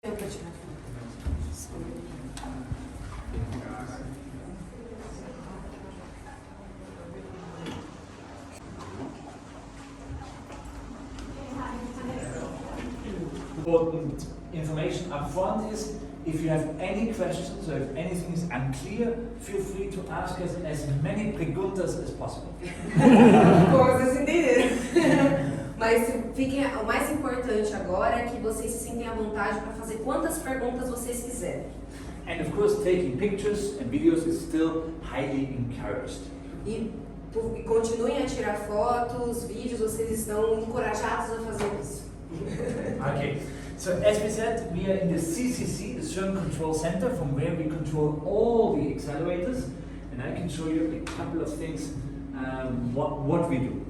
Important information up front is, if you have any questions or if anything is unclear, feel free to ask us as many preguntas as possible. Como vocês entenderam. Mas o mais importante agora é que vocês se sentem à vontade para fazer quantas perguntas vocês quiserem. And of course, taking pictures and videos is still highly encouraged. E continuem a tirar fotos, vídeos, vocês estão encorajados a fazer isso. Okay, so as we said, we are in the CCC, the CERN Control Center, from where we control all the accelerators, and I can show you a couple of things, what we do.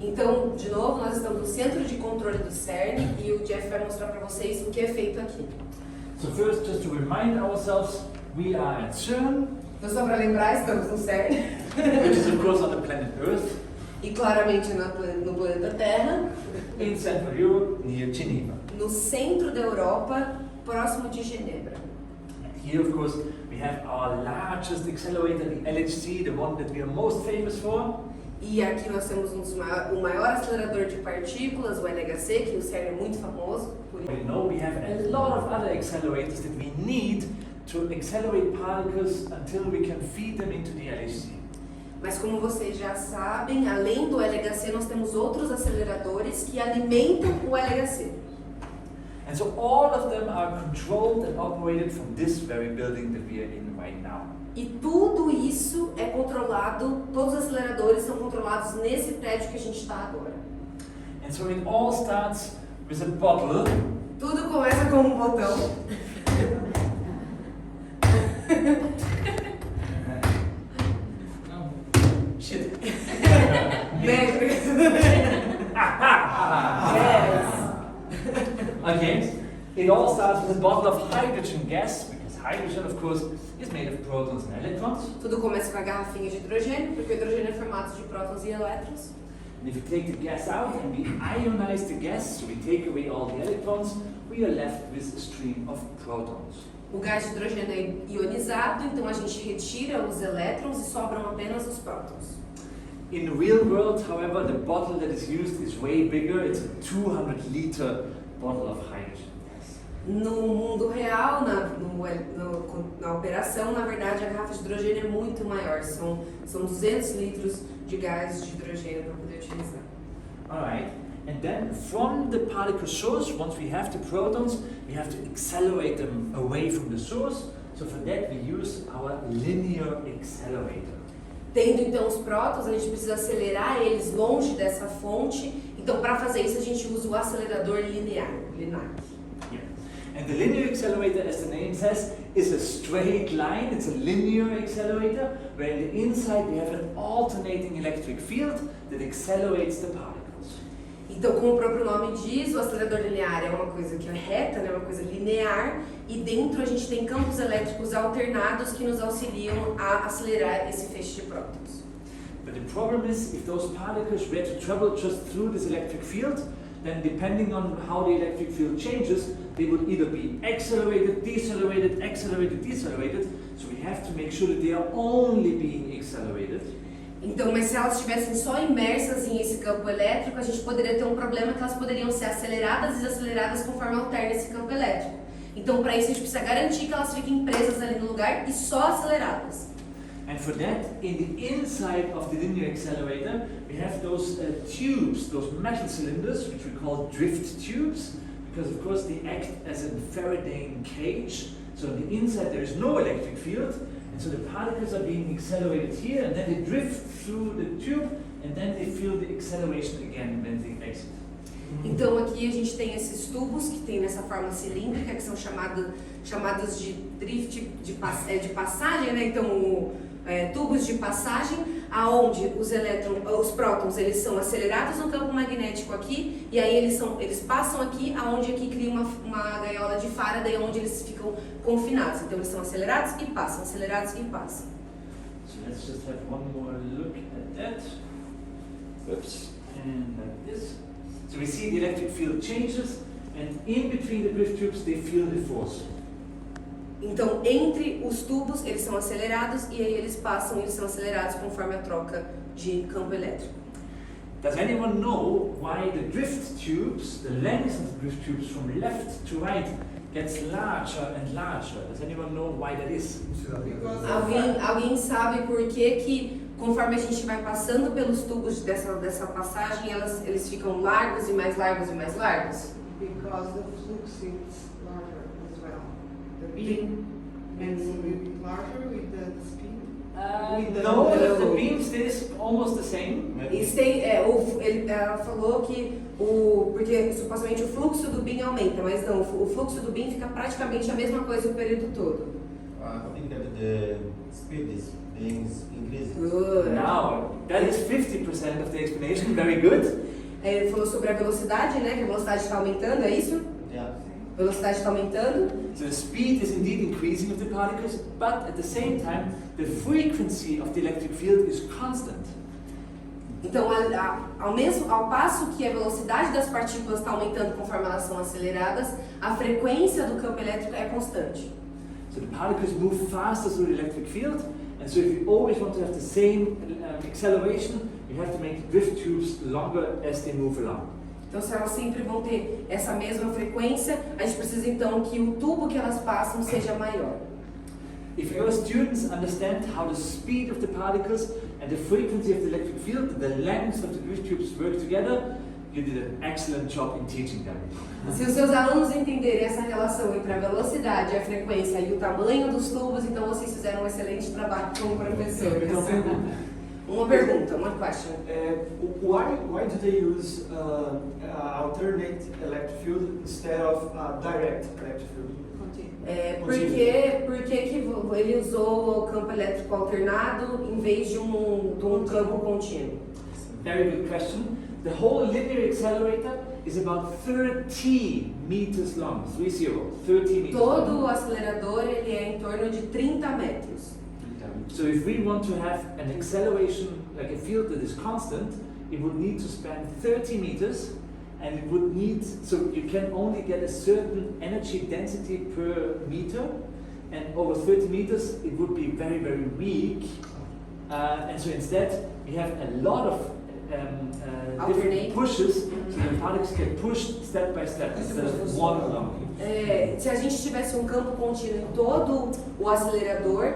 Então, de novo, nós estamos no centro de controle do CERN e o Jeff vai mostrar para vocês o que é feito aqui. So first, just to remind ourselves, we are at CERN, Então, só para lembrar, estamos no CERN, which is of course on the planet Earth, e claramente no planeta Terra, in Central Europe, near Geneva. no centro da Europa, próximo de Genebra. And here, of course, we have our largest accelerator, the LHC, the one that we are most famous for. E aqui nós temos o maior acelerador de partículas, o LHC, que o CERN é muito famoso por isso. You know, we have a lot of other accelerators that we need to accelerate particles until we can feed them into the LHC. Mas como vocês já sabem, além do LHC, nós temos outros aceleradores que alimentam o LHC. And so all of them are controlled and operated from this very building that we are in right now. E tudo isso é controlado, todos os aceleradores são controlados nesse prédio que a gente está agora. And so it all starts with a bottle. Tudo começa com um botão. Shit. Yes. Okay. It all starts with a bottle of hydrogen gas, because hydrogen, of course, is made of protons and electrons. Tudo começa com a garrafinha de hidrogênio, porque o hidrogênio é formado de prótons e elétrons. And if you take the gas out and we ionize the gas, so we take away all the electrons, we are left with a stream of protons. O gás de hidrogênio é ionizado, então a gente retira os elétrons e sobram apenas os prótons. In the real world, however, the bottle that is used is way bigger. It's a 200-liter bottle of hydrogen gas. No mundo real, na operação, na verdade, a garrafa de hidrogênio é muito maior. São 200 litros de gás de hidrogênio para poder utilizar. All right. And then from the particle source, once we have the protons, we have to accelerate them away from the source. So for that, we use our linear accelerator. Tendo então os prótons, a gente precisa acelerar eles longe dessa fonte. Então, para fazer isso, a gente usa o acelerador linear, LINAC. Yeah. And the linear accelerator, as the name says, is a straight line. It's a linear accelerator, where in the inside we have an alternating electric field that accelerates the particles. Então, como o próprio nome diz, o acelerador linear é uma coisa que é reta, né, uma coisa linear, e dentro a gente tem campos elétricos alternados que nos auxiliam a acelerar esse feixe de prótons. But the problem is, if those particles were to travel just through this electric field, then depending on how the electric field changes, they would either be accelerated, decelerated, accelerated, decelerated. So we have to make sure that they are only being accelerated. Então, mas se elas estivessem só imersas em esse campo elétrico, a gente poderia ter um problema que elas poderiam ser aceleradas e desaceleradas conforme alterna esse campo elétrico. Então, para isso, a gente precisa garantir que elas fiquem presas ali no lugar e só aceleradas. And for that, in the inside of the linear accelerator, we have those tubes, those metal cylinders, which we call drift tubes, because of course they act as a Faraday cage. So on the inside there is no electric field, and so the particles are being accelerated here, and then they drift through the tube, and then they feel the acceleration again when they exit. Então aqui a gente tem esses tubos que tem nessa forma cilíndrica, que são chamados de drift de passagem, né? Então tubos de passagem, aonde os prótons eles são acelerados no campo magnético aqui, e aí eles passam aqui, aonde aqui cria uma gaiola de Faraday, onde eles ficam confinados. Então eles são acelerados e passam, acelerados e passam. So let's just have one more look at that. Oops, and like this. So we see the electric field changes, and in between the drift tubes they feel the force. Então, entre os tubos, eles são acelerados e aí eles passam e eles são acelerados conforme a troca de campo elétrico. Does anyone know why the drift tubes, the length of the drift tubes from left to right gets larger and larger? Does anyone know why that is? Alguém sabe por que conforme a gente vai passando pelos tubos dessa passagem, eles ficam largos e mais largos e mais largos? Because the flux is larger as well. The beam gets a little bit larger with the speed. No, the beam stays almost the same. Ela falou que porque supostamente o fluxo do beam aumenta, mas não, o fluxo do beam fica praticamente a mesma coisa o período todo. I think that the speed is being increased. Good. Now, that is 50% of the explanation, very good. Ele falou sobre a velocidade, né? Que a velocidade está aumentando, é isso? Yeah. A velocidade está aumentando. So the speed is indeed increasing of the particles, but at the same time, the frequency of the electric field is constant. Então, ao passo que a velocidade das partículas está aumentando conforme elas são aceleradas, a frequência do campo elétrico é constante. So the particles move faster through the electric field, and so if you always want to have the same acceleration, you have to make the drift tubes longer as they move along. Então, se elas sempre vão ter essa mesma frequência, a gente precisa então que o tubo que elas passam seja maior. If your students understand how the speed of the particles and the frequency of the electric field, the length of the drift tubes work together, you did an excellent job in teaching them. Se os seus alunos entenderem essa relação entre a velocidade, a frequência e o tamanho dos tubos, então vocês fizeram um excelente trabalho como professores. Uma pergunta, uma question. Why do they use alternate electric field instead of direct electric field? Por que ele usou o campo elétrico alternado em vez de um campo contínuo? Very good question. The whole linear accelerator is about 30 meters long, 30 meters Todo long. o acelerador ele é em torno de 30 metros. So if we want to have an acceleration, like a field that is constant, it would need to span 30 meters, and it would need, so you can only get a certain energy density per meter, and over 30 meters it would be very, very weak. And so instead we have a lot of different pushes, so the particles get pushed step by step instead of one along. Se a gente tivesse um campo contínuo em todo o acelerador,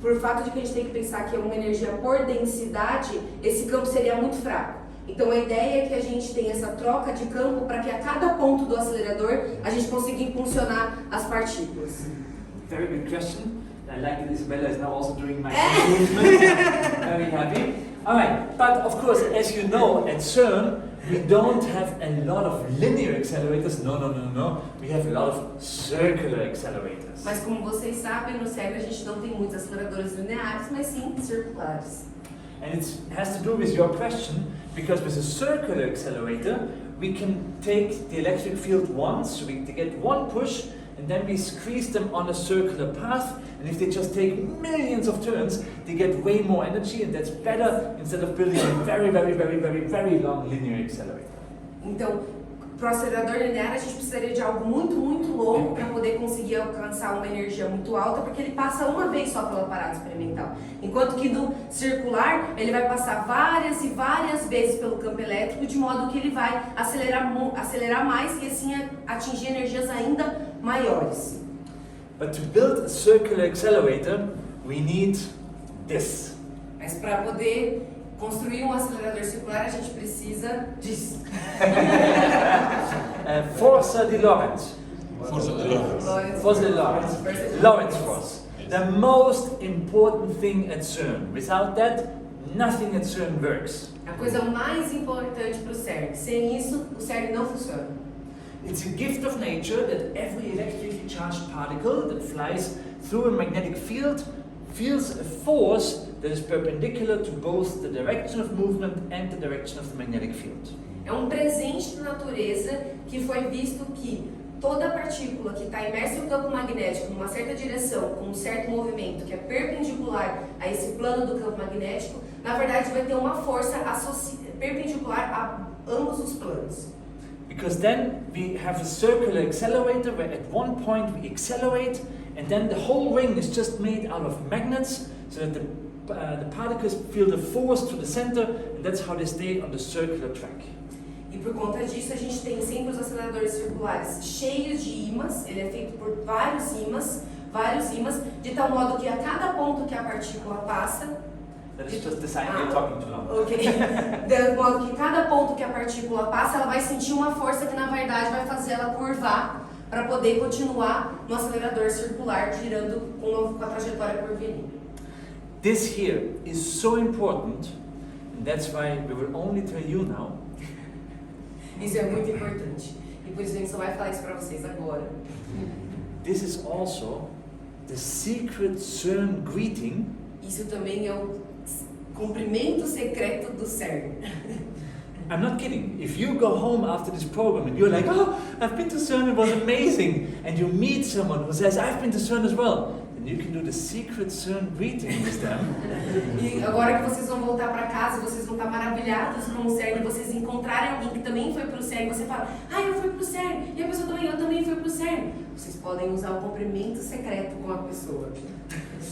por fato de que a gente tem que pensar que é uma energia por densidade, esse campo seria muito fraco. Então a ideia é que a gente tenha essa troca de campo para que a cada ponto do acelerador a gente consiga impulsionar as partículas. Very good question. I like that Isabella is now also doing my movement. Very happy. Alright, but of course, as you know, at CERN, we don't have a lot of linear accelerators. No. We have a lot of circular accelerators. Mas como vocês sabem, no CERN a gente não tem muitos aceleradores lineares, mas sim circulares. And it has to do with your question, because with a circular accelerator, we can take the electric field once, so we get one push, and then we squeeze them on a circular path, and if they just take millions of turns, they get way more energy, and that's better instead of building a very long linear accelerator. Então, para o acelerador linear a gente precisaria de algo muito longo para poder conseguir alcançar uma energia muito alta, porque ele passa uma vez só pelo aparato experimental. Enquanto que no circular, ele vai passar várias e várias vezes pelo campo elétrico, de modo que ele vai acelerar mais e assim atingir energias ainda maiores. But to build a circular accelerator, we need this. Mas para poder construir um acelerador circular, a gente precisa disso. Força de Lorentz. Força de Lorentz. Força de Lorentz. Lorentz force. The most important thing at CERN. Without that, nothing at CERN works. A coisa mais importante para o CERN. Sem isso, o CERN não funciona. It's a gift of nature that every electrically charged particle that flies through a magnetic field feels a force that is perpendicular to both the direction of movement and the direction of the magnetic field. É um presente da natureza que foi visto que toda partícula que está imersa em um campo magnético numa certa direção, com um certo movimento que é perpendicular a esse plano do campo magnético, na verdade vai ter uma força perpendicular a ambos os planos. Because then we have a circular accelerator where at one point we accelerate, and then the whole ring is just made out of magnets, so that the particles feel the force to the center, and that's how they stay on the circular track. E por conta disso a gente tem sempre os aceleradores circulares cheios de ímãs, ele é feito por vários ímãs, de tal modo que a cada ponto que a partícula passa, That is just the sign you're talking too long. ok, de modo que cada ponto que a partícula passa, ela vai sentir uma força que na verdade vai fazer ela curvar para poder continuar no acelerador circular girando com a trajetória curvilínea. This here is so important, and that's why we will only tell you now. Isso é muito importante. E por isso a gente só vai falar isso para vocês agora. This is also the secret CERN greeting Isso também é o cumprimento secreto do CERN. I'm not kidding. If you go home after this program and you're like, oh, I've been to CERN, it was amazing, and you meet someone who says, I've been to CERN as well, then you can do the secret CERN greeting with them. E agora que vocês vão voltar para casa, vocês vão estar maravilhados com o CERN, vocês encontrarem alguém que também foi para o CERN, você fala, eu fui para o CERN, e a pessoa também, eu também fui para o CERN. Vocês podem usar o cumprimento secreto com a pessoa.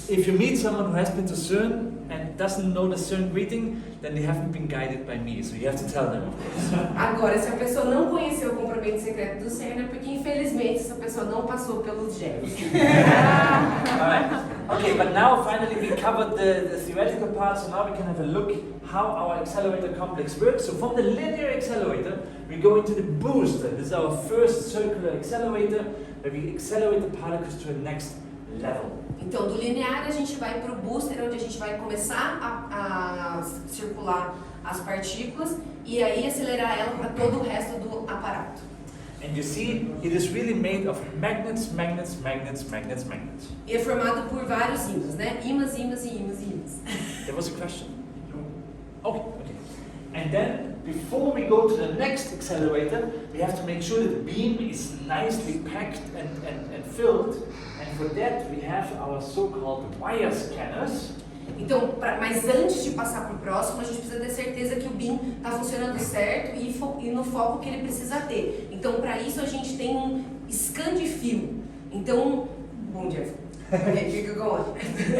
If you meet someone who has been to CERN and doesn't know the CERN greeting, then they haven't been guided by me, so you have to tell them, of course. Agora, se a pessoa não conheceu o cumprimento secreto do CERN, é porque infelizmente essa pessoa não passou pelos gêmeos. Alright. Okay, but now finally we covered the theoretical part, so now we can have a look how our accelerator complex works. So from the linear accelerator, we go into the booster. This is our first circular accelerator, where we accelerate the particles to the next level. Então, do linear a gente vai para o booster, onde a gente vai começar a circular as partículas e aí acelerar ela para todo o resto do aparato. And you see, it is really made of magnets, magnets, magnets, magnets, magnets. E é formado por vários ímãs, né? Ímãs, ímãs e ímãs e ímãs. There was a question? Okay. And then, before we go to the next accelerator, we have to make sure that the beam is nicely packed and filled. And for that, we have our so-called wire scanners. Então, mas antes de passar para o próximo, a gente precisa ter certeza que o beam está funcionando certo e no foco que ele precisa ter. Então, para isso, a gente tem um scan de fio. Então, bom dia. Okay, fica going.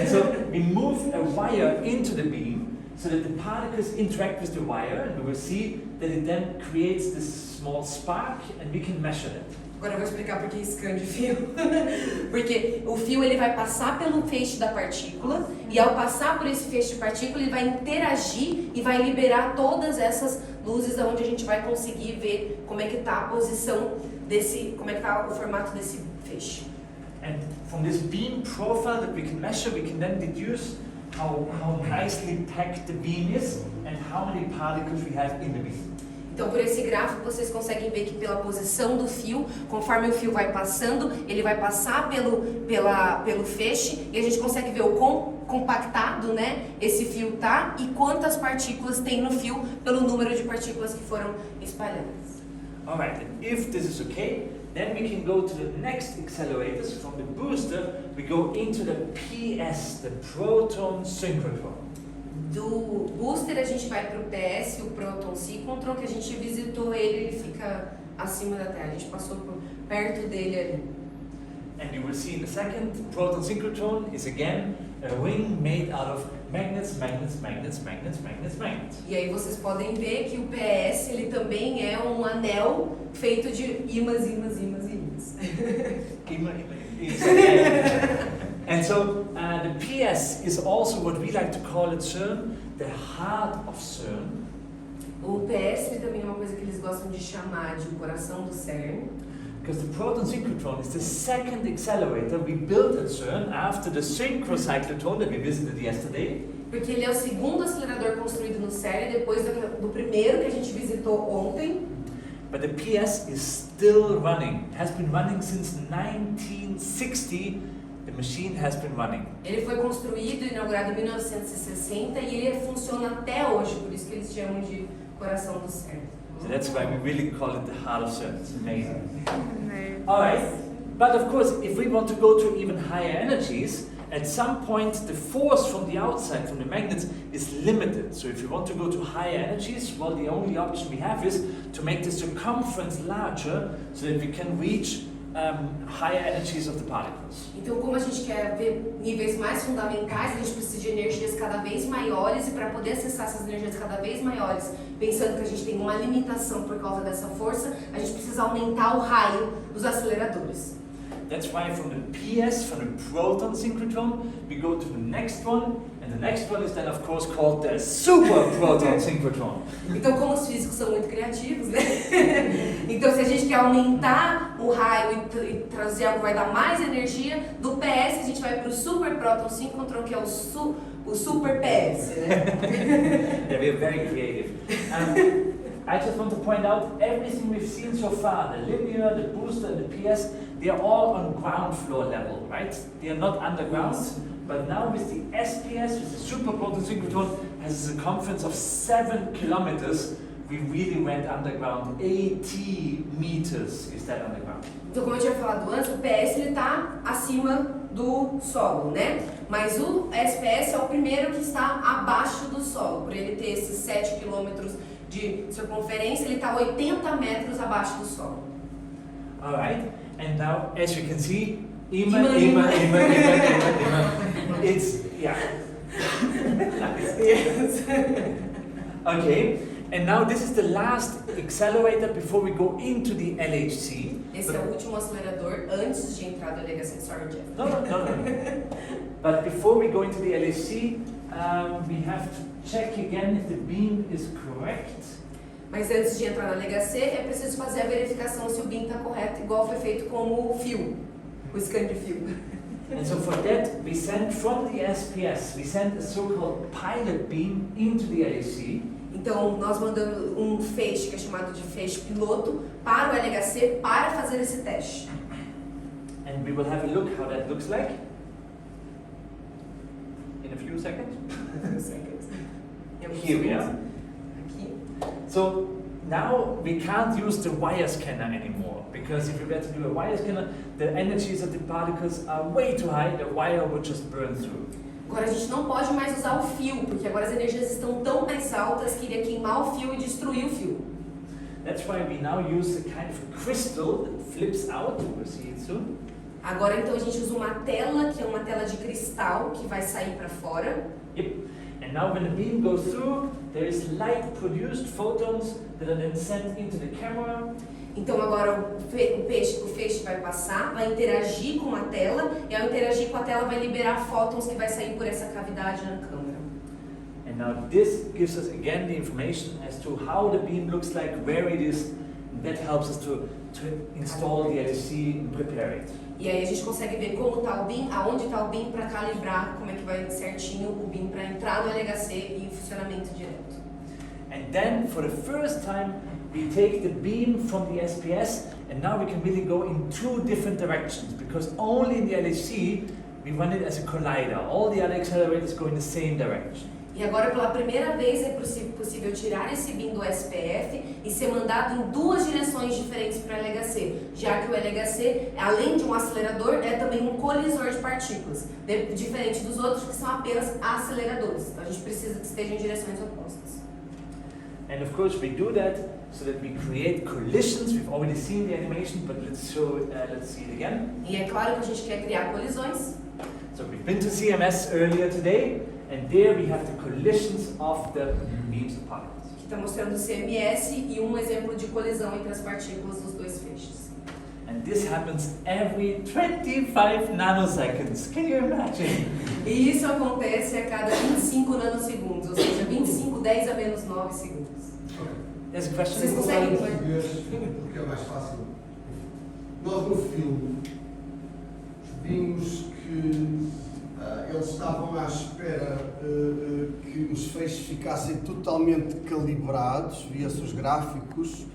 So we move a wire into the beam so that the particles interact with the wire, and we will see that it then creates this small spark, and we can measure it. Agora eu vou explicar por que scan de fio. Porque o fio ele vai passar pelo feixe da partícula e ao passar por esse feixe de partícula ele vai interagir e vai liberar todas essas luzes onde a gente vai conseguir ver como é que está a posição desse, como é que está o formato desse feixe. And from this beam profile that we can measure, we can then deduce how nicely packed the beam is and how many particles we have in the beam. Então, por esse gráfico, vocês conseguem ver que pela posição do fio, conforme o fio vai passando, ele vai passar pelo feixe e a gente consegue ver o quão compactado, né, esse fio tá e quantas partículas tem no fio pelo número de partículas que foram espalhadas. Alright, and if this is okay, then we can go to the next accelerators. From the booster, we go into the PS, the proton synchrotron. Do booster a gente vai para o PS, o Proton Synchrotron, que a gente visitou ele fica acima da Terra, a gente passou por perto dele ali. And you will see in a second, the proton synchrotron is again a ring made out of magnets, magnets, magnets, magnets, magnets, magnets. E aí vocês podem ver que o PS ele também é um anel feito de ímãs, ímãs, ímãs, ímãs. And so the PS is also what we like to call at CERN, the heart of CERN. O PS também é uma coisa que eles gostam de chamar de o coração do CERN. Because the proton synchrotron is the second accelerator we built at CERN after the synchrocyclotron that we visited yesterday. Porque ele é o segundo acelerador construído no CERN depois do primeiro que a gente visitou ontem. But the PS is still running. It has been running since 1960. The machine has been running. Ele foi construído e inaugurado em 1960 e ele funciona até hoje, por isso que eles chamam de coração do CERN. So that's why we really call it the heart of CERN. It's amazing. All right, but of course, if we want to go to even higher energies, at some point the force from the outside, from the magnets, is limited. So if you want to go to higher energies, well, the only option we have is to make the circumference larger so that we can reach higher energies of the particles. Então, como a gente quer ver níveis mais fundamentais, a gente precisa de energias cada vez maiores, e para poder acessar essas energias cada vez maiores, pensando que a gente tem uma limitação por causa dessa força, a gente precisa aumentar o raio dos aceleradores. That's why from the PS, from the proton synchrotron, we go to the next one, and the next one is then of course called the super proton synchrotron. Então, como os físicos são muito criativos, né? Então, se a gente quer aumentar o raio e traduzir algo que vai dar mais energia, do PS a gente vai para o super proton synchrotron, que é o super PS, né? Yeah, we are very creative. I just want to point out everything we've seen so far, the linear, the booster, and the PS, they are all on ground floor level, right? They are not underground, but now with the SPS, with the super proton synchrotron, has a circumference of 7 kilometers, we really went underground. 80 meters is that underground. Então, como eu tinha falado antes, o PS ele está acima do solo, né? Mas o SPS é o primeiro que está abaixo do solo. Por ele ter esses 7 quilômetros de circunferência, ele está 80 metros abaixo do solo. Alright, and now as you can see, Ima. It's, yeah. Yes. Okay, and now this is the last accelerator before we go into the LHC. Esse é o último acelerador antes de entrar do LHC. Sorry, Jeff. No. But before we go into the LHC, we have to check again if the beam is correct. Mas antes de entrar no LHC, é preciso fazer a verificação se o beam está correto, igual foi feito com o fio, o scan de fio. And so for that, we send from the SPS, we send a so-called pilot beam into the LHC. Então, nós mandamos um feixe, que é chamado de feixe piloto, para o LHC para fazer esse teste. And we will have a look how that looks like in a few seconds. Here we are. Aqui. So now we can't use the wire scanner anymore, because if we were to do a wire scanner, the energies of the particles are way too high, the wire would just burn through. Agora a gente não pode mais usar o fio, porque agora as energias estão tão mais altas que iria queimar o fio e destruir o fio. That's why we now use a kind of crystal that flips out, we'll see it soon. Agora então a gente usa uma tela, que é uma tela de cristal, que vai sair para fora. Yep. And now when the beam goes through, there is light produced, photons that are then sent into the camera. Então agora o feixe vai passar, vai interagir com a tela, e ao interagir com a tela vai liberar fótons que vai sair por essa cavidade na câmera. And now this gives us again the information as to how the beam looks like, where it is, and that helps us to install the LHC and prepare it. E aí a gente consegue ver como está o beam, aonde está o beam, para calibrar como é que vai certinho o beam para entrar no LHC e em funcionamento direto. And then for the first time we take the beam from the SPS, and now we can really go in two different directions, because only in the LHC we run it as a collider. All the other accelerators go in the same direction. E agora pela primeira vez é possível tirar esse beam do SPF e ser mandado em duas direções diferentes para o LHC, já que o LHC, além de um acelerador, é também um colisor de partículas, diferente dos outros que são apenas aceleradores. Então a gente precisa que estejam em direções opostas. And of course we do that so that we create collisions. We've already seen the animation, but let's see it again. E é claro que a gente quer criar colisões. So we've been to CMS earlier today, and there we have the collisions of the beams of particles. Que está mostrando o CMS e um exemplo de colisão entre as partículas dos dois feixes. And this happens every 25 nanoseconds. Can you imagine? E isso acontece a cada 25 nanosegundos, ou seja, 25, 10 a menos 9 segundos. There's a question. Vocês conseguem? Porque é mais fácil. Nós no filme vimos que eles estavam à espera que os feixes ficassem totalmente calibrados via-se os gráficos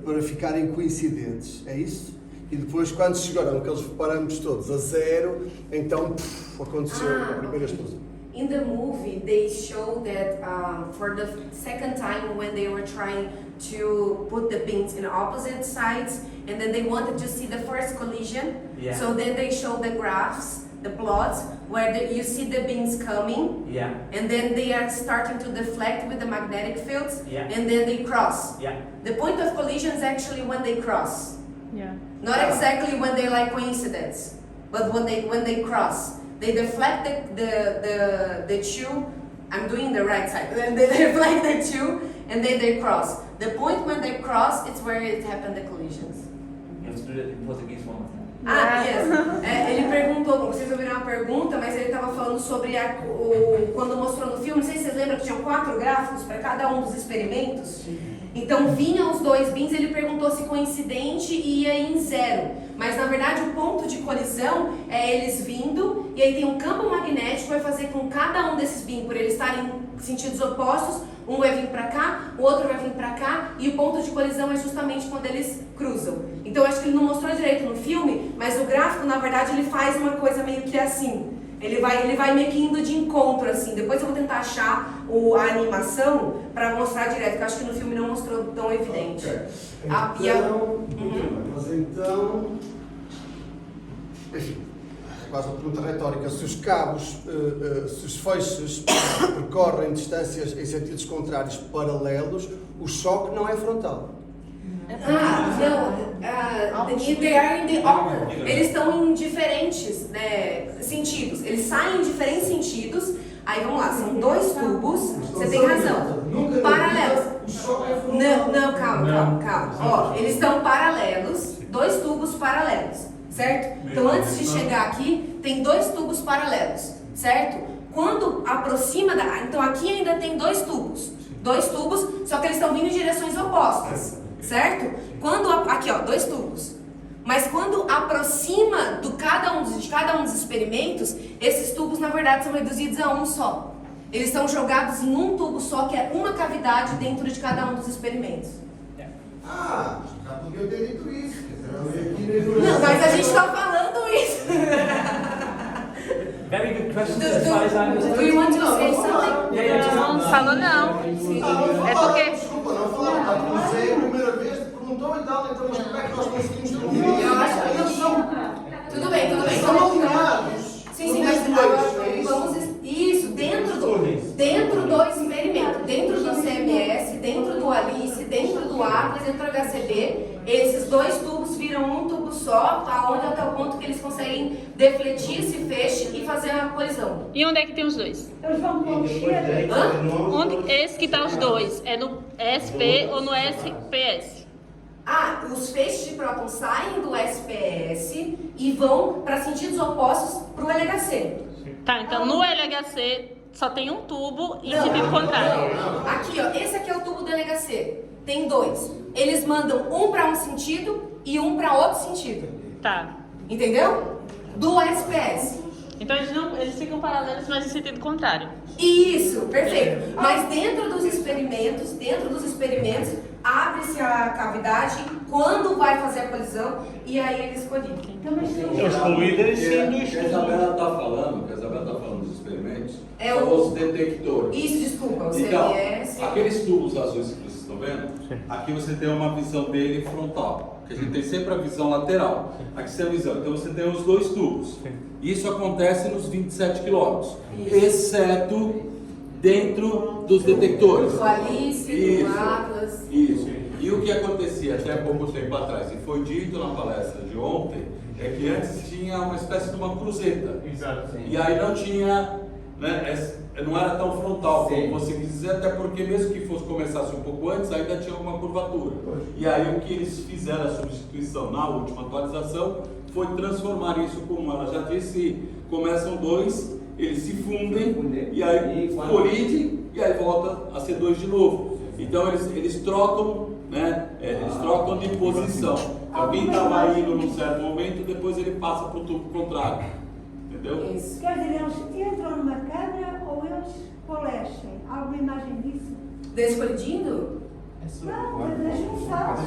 para ficarem coincidentes, é isso? E depois, quando chegaram aqueles parâmetros todos a zero, então aconteceu a primeira explosão. In the movie, they show that for the second time when they were trying to put the beams in opposite sides, and then they wanted to see the first collision. Yeah. So then they show the graphs the plots where you see the beams coming, Yeah. and then they are starting to deflect with the magnetic fields, Yeah. and then they cross. Yeah. The point of collision is actually when they cross. Yeah. Not exactly when they're like coincidence, but when they cross. They deflect the two. I'm doing the right side. Then they deflect the two, and then they cross. The point when they cross, it's where it happened the collisions. You have to do that in Portuguese one more time. Ah, yes. Ele perguntou, vocês ouviram uma pergunta, mas ele estava falando sobre quando mostrou no filme, não sei se vocês lembram que tinham 4 gráficos para cada um dos experimentos. Então vinham os 2 bins, ele perguntou se coincidente ia em 0. Mas na verdade o ponto de colisão é eles vindo, e aí tem um campo magnético que vai fazer com cada um desses bins, por eles estarem em sentidos opostos, um vai vir para cá, o outro vai vir para cá, e o ponto de colisão é justamente quando eles cruzam. Então acho que ele não mostrou direito no filme, mas o gráfico na verdade ele faz uma coisa meio que assim. Ele vai meio que indo de encontro assim. Depois eu vou tentar achar a animação para mostrar direto, porque eu acho que no filme não mostrou tão evidente. Mas então, enfim, é quase uma pergunta retórica. Se os cabos, se os feixes percorrem distâncias em sentidos contrários paralelos, o choque não é frontal. Eles estão em diferentes sentidos. Eles saem em diferentes sentidos. Aí vamos lá, são 2 tubos. Você tem razão. Paralelos. Não, calma. Ó, eles estão paralelos. 2 tubos paralelos, certo? Então antes de chegar aqui, tem 2 tubos paralelos, certo? Quando aproxima então aqui ainda tem 2 tubos. 2 tubos, só que eles estão vindo em direções opostas. Certo? Aqui ó, 2 tubos. Mas quando aproxima de cada um dos experimentos, esses tubos na verdade são reduzidos a um só. Eles estão jogados em um tubo só, que é uma cavidade dentro de cada um dos experimentos. Já podia ter dito isso. Não, mas a gente está falando isso. Very good question as far as I understand. Do you want to say something? Não, falou não. É porque... Desculpa, não falaram. Mas é a primeira vez que perguntou e tal, então mas como é que nós conseguimos concluir? Eu acho que Eles são... Tudo bem. Estão alinhados. Sim, mas agora vamos... Isso, dentro do experimento, dentro do CMS, dentro do Alice, dentro do Atlas, dentro do HCB, esses 2 tubos viram um tubo só, aonde até o ponto que eles conseguem defletir esse feixe e fazer a colisão. E onde é que tem os 2? Eles vão preencher. Onde esse que tá os 2? É no SP ou no SPS? Os feixes de próton saem do SPS e vão para sentidos opostos para o LHC. Tá, então no LHC só tem um tubo em sentido contrário. Não. Aqui, ó, esse aqui é o tubo do LHC. Tem 2. Eles mandam um para um sentido e um para outro sentido. Tá. Entendeu? Do SPS. Então eles ficam paralelos, mas em sentido contrário. Isso, perfeito. Mas dentro dos experimentos, abre-se a cavidade quando vai fazer a colisão e aí eles colidem. Os colidas O sendo que a Isabela está falando, dos experimentos, É são os detectores. Isso, desculpa, o Então, CMS. aqueles tubos azuis que vocês estão vendo, aqui você tem uma visão dele frontal, porque a gente tem sempre a visão lateral. Aqui você tem a visão, então você tem os 2 tubos. Isso acontece nos 27 quilômetros, exceto dentro dos detectores. Do Alice, do Atlas. Isso. E o que acontecia até pouco tempo atrás, e foi dito na palestra de ontem, é que antes tinha uma espécie de uma cruzeta. Exato. E aí não tinha, não era tão frontal, como você quis dizer, até porque mesmo que começasse um pouco antes, ainda tinha uma curvatura. E aí o que eles fizeram, a substituição na última atualização, foi transformar isso, como ela já disse, começam 2, eles se fundem, e aí colide, e aí volta a ser 2 de novo. Então eles trocam, eles trocam de posição. Então quem estava indo num certo momento, depois ele passa para o tubo contrário. Entendeu? Isso. Quer dizer, eles entram numa câmara ou eles colechem? Há alguma imagem disso? Deles colidindo? Não, mas a gente sabe.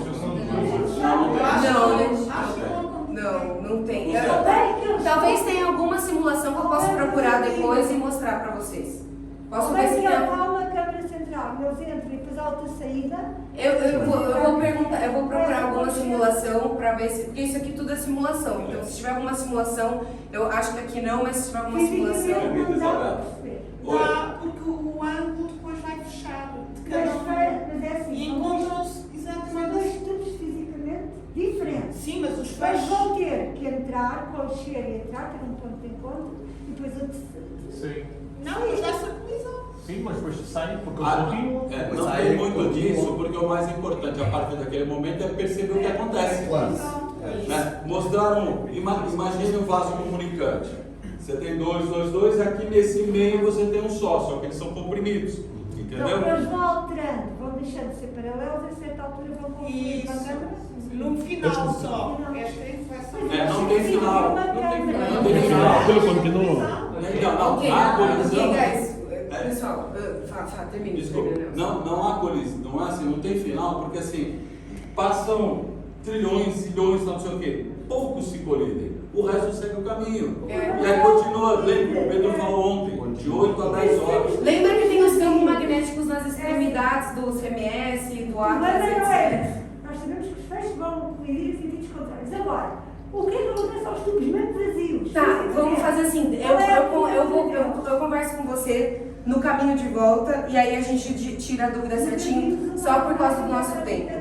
Não tem. Isso bem que eu Talvez tenha alguma simulação que eu possa procurar depois e mostrar para vocês. Posso Como ver é se que tem. há uma câmara central, eles entram e depois há outra saída. Eu vou perguntar, eu vou procurar alguma simulação para ver se. Porque isso aqui tudo é simulação. Então, se tiver alguma simulação, eu acho que aqui não, mas se tiver alguma simulação. Fisicamente não dá para perceber. Dá, porque o ângulo depois vai fechar de cada um. Mas é assim, E são encontram-se dois exatamente. tubos fisicamente diferentes. Sim, mas os Mas fechos. vão ter que entrar, colcher e entrar, ter um ponto de encontro, e depois outro. Sim. Não, mas dá-se a colisão. Sim, mas depois saem porque eu Ah, continuo. não tem muito disso, porque o mais importante a partir daquele momento é perceber o que acontece. Claro. Né? Mostraram, imagine um vaso comunicante. Você tem dois, e aqui nesse meio você tem um só, só que eles são comprimidos. Então, Entendeu? eles vão alterando, vão deixando de ser paralelos, a certa altura vão construir Isso. uma câmara. No final só. Esta inflexão. Não tem final. Não Não tem final. Aquilo continua. Não, Ok, há colisão. guys. Pessoal, termine. Desculpa, não há colisão, não é assim, não tem final, porque assim, passam trilhões, zilhões, não sei o quê, poucos se colidem, o resto segue o caminho. E aí continua, lembra, o Pedro falou ontem, de 8 a 10 horas. Lembra que tem os campos magnéticos nas extremidades dos RMS, do O problema Atlas, não é etc. esse. Nós sabemos que os feixes vão colidir em sentidos contrários. Agora, o que é que acontece aos tubos mesmo vazios? Tá, vamos fazer assim, eu converso com você no caminho de volta e aí a gente tira a dúvida certinho, só por causa do nosso tempo.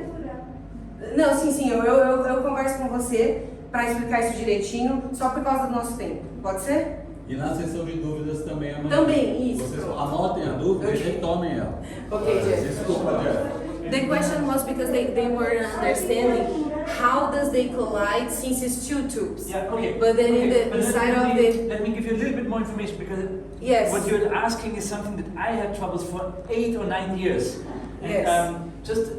Não, sim, eu converso com você para explicar isso direitinho, só por causa do nosso tempo. Pode ser? E na sessão de dúvidas também amanhã. Também, isso. Vocês anotem a dúvida e retomem ela. Okay, Jeff. Desculpa, Jeff. The question was because they were understanding how does they collide since it's two tubes. Yeah, okay. But then in Okay, the but inside let of me- the Let me give you a little bit more information because Yes. what you're asking is something that I had troubles for 8 or 9 years. And, Yes. just,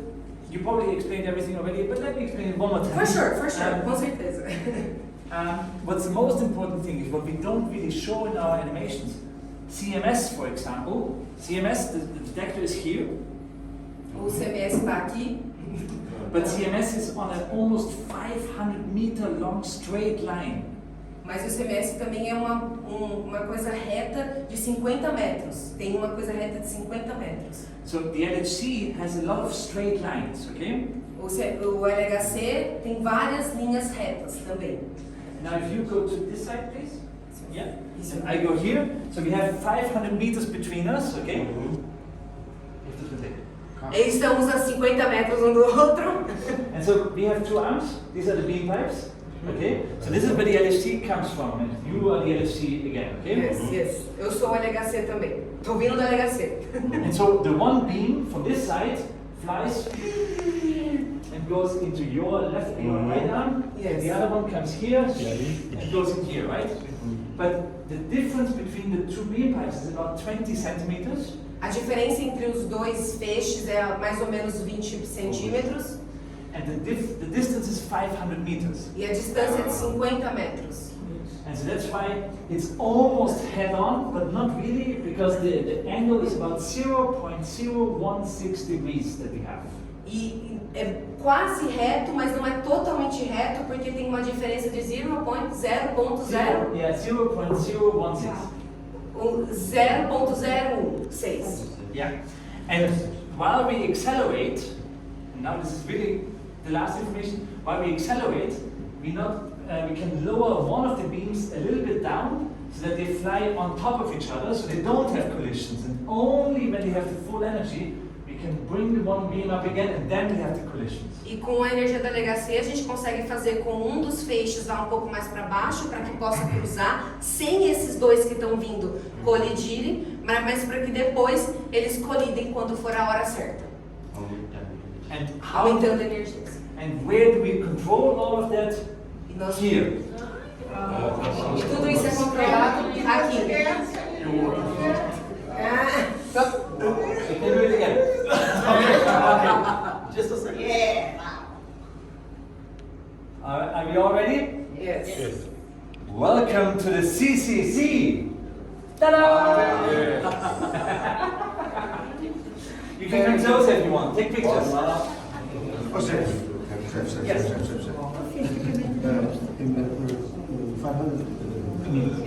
you probably explained everything already, but let me explain it one more time. For sure, com Um, certeza. what's the most important thing is what we don't really show in our animations. CMS, for example, CMS, the detector is here, O CMS está aqui, but CMS is on an almost 500 meter long straight line. mas o CMS também é uma coisa reta de 50 metros. Tem uma coisa reta de 50 metros. So the LHC has a lot of straight lines, okay? O LHC tem várias linhas retas também. Now if you go to this side, please. Yeah. And I go here, so we have 500 meters between us, okay? Estamos a 50 metros um do outro. And so we have two arms, these are the beam pipes, okay? So this is where the LHC comes from, and you are the LHC again, okay? Yes. Eu sou o LHC também. Tô vindo do LHC. And so the one beam from this side flies and goes into your left or right arm, and Yes. the other one comes here and goes in here, right? But the difference between the two beam pipes is about 20 centimeters. A diferença entre os dois feixes é mais ou menos 20 centímetros And the distance is 500 meters. e a distância é de 50 metros. And so that's why it's almost head on, but not really, because the angle is about 0.016 degrees that we have. E é quase reto, mas não é totalmente reto, porque tem uma diferença de 0.016. Yeah, 0.016. 0.016. Yeah. And while we accelerate, and now this is really the last information, while we accelerate, we can lower one of the beams a little bit down so that they fly on top of each other so they don't have collisions. And only when they have the full energy, we can bring the one beam up again and then we have the collisions. E com a energia da LHC a gente consegue fazer com um dos feixes vá um pouco mais para baixo para que possa cruzar sem esses dois que estão vindo colidirem, mas para que depois eles colidem quando for a hora certa. And Aumentando a energia. And where do we control all of that? E nós Here. E tudo isso é controlado aqui. Can you do it again? Just a second. Yeah. Are we all ready? Yes. Welcome to the CCC. Ta-da! You can come closer if you want. Take pictures. Yes. In 500 meters,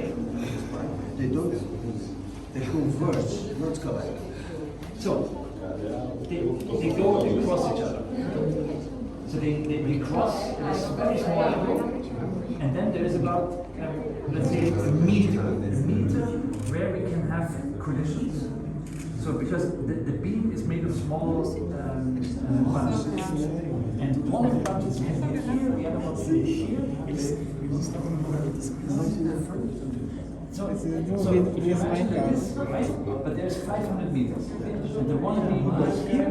they converge, not collide. So they cross each other. So they cross in a very small angle, and then there is about, let's say, a meter where we can have collisions. So because the beam is made of small bunches, and one of the bunches can be here, the other one can be here. So if you imagine like this, right? But there's 500 meters, and the one beam is here,